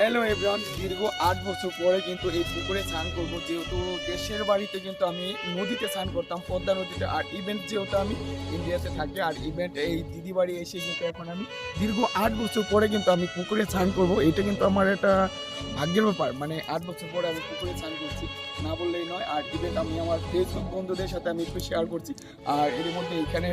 Hello everyone, দীর্ঘ ৮ বছর পরে কিন্তু এই পুকুরে স্নান করবো। যেহেতু দেশের বাড়িতে কিন্তু আমি নদীতে স্নান করতাম, পদ্মা নদীতে। আর ইভেন্ট যেহেতু আমি ইন্ডিয়াতে থাকি, আর ইভেন্ট এই দিদি বাড়ি এসে কিন্তু এখন আমি দীর্ঘ ৮ বছর পরে কিন্তু আমি পুকুরে স্নান করবো। এটা কিন্তু আমার একটা ভাগ্যের ব্যাপার। মানে ৮ বছর পরে আমি পুকুরে স্নান করছি, না বললেই নয়। আর ইভেন্ট আমি আমার ফেসবুক বন্ধুদের সাথে আমি একটু শেয়ার করছি। আর এর মধ্যে এখানে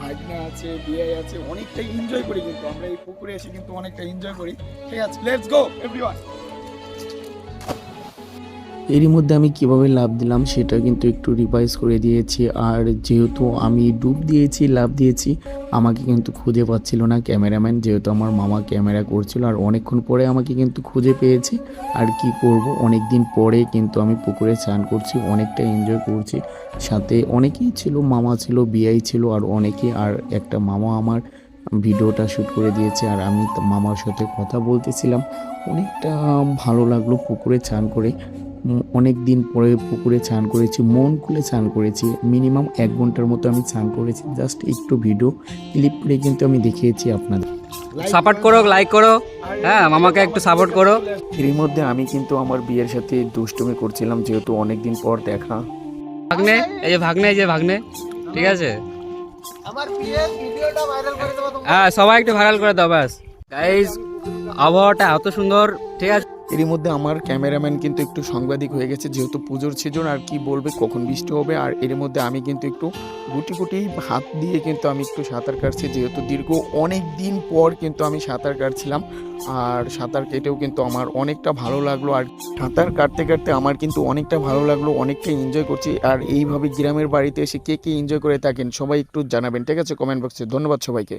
ভাগনা আছে, বিয়ে আছে, অনেকটাই এনজয় করি। কিন্তু আমরা এই পুকুরে এসে কিন্তু অনেকটা এনজয় করি। ঠিক আছে, লেটস গো এভরিওয়ান। এরই মধ্যে আমি কিভাবে লাভ দিলাম সেটা কিন্তু একটু রিভাইজ করে দিয়েছি। আর যেহেতু আমি ডুব দিয়েছি, লাভ দিয়েছি, আমাকে কিন্তু খুঁজে পাচ্ছিল না ক্যামেরাম্যান, যেহেতু আমার মামা ক্যামেরা করছিল। আর অনেকক্ষণ পরে আমাকে কিন্তু খুঁজে পেয়েছি। আর কি করব, অনেক দিন পরে কিন্তু আমি পুকুরে স্নান করছি, অনেকটা এনজয় করছি। সাথে অনেকেই ছিল, মামা ছিল, বিয়াই ছিল, আর অনেকে। আর একটা মামা আমার ভিডিওটা শ্যুট করে দিয়েছে, আর আমি মামার সাথে কথা বলতেছিলাম। অনেকটা ভালো লাগলো পুকুরে স্নান করে। অনেক দিন পরে পুকুরে স্নান করেছি, মন খুলে স্নান করেছি। মিনিমাম 1 ঘন্টার মতো আমি স্নান করেছি। জাস্ট একটু ভিডিও ক্লিপ করে কিন্তু আমি দেখিয়েছি আপনাদের। সাপোর্ট করো, লাইক করো, হ্যাঁ মামাকে একটু সাপোর্ট করো। এর মধ্যে আমি কিন্তু আমার বিয়ের সাথে দুষ্টুমি করছিলাম, যেহেতু অনেক দিন পর দেখা। ভাগ্নে, এই যে ভাগ্নে, এই যে ভাগ্নে, ঠিক আছে। আমার বিয়ের ভিডিওটা ভাইরাল করে দেবো তোমরা। হ্যাঁ সবাই একটু ভাইরাল করে দাও ব্যাস। গাইস আবহাওয়াটা এত সুন্দর, ঠিক আছে। এর মধ্যে আমার ক্যামেরাম্যান কিন্তু একটু সাংবাদিক হয়ে গেছে, যেহেতু পুজোর সিজন। আর কি বলবে কখন বৃষ্টি হবে। আর এর মধ্যে আমি কিন্তু একটু গুটি গুটি হাত দিয়ে কিন্তু আমি একটু সাঁতার কাটছি, যেহেতু দীর্ঘ অনেক দিন পর কিন্তু আমি সাঁতার কাটছিলাম। আর সাঁতার কেটেও কিন্তু আমার অনেকটা ভালো লাগলো। আর সাঁতার কাটতে কাটতে আমার কিন্তু অনেকটা ভালো লাগলো, অনেকটা এনজয় করছি। আর এইভাবে গ্রামের বাড়িতে এসে কে কে এনজয় করে থাকেন সবাই একটু জানাবেন, ঠিক আছে, কমেন্ট বক্সে। ধন্যবাদ সবাইকে।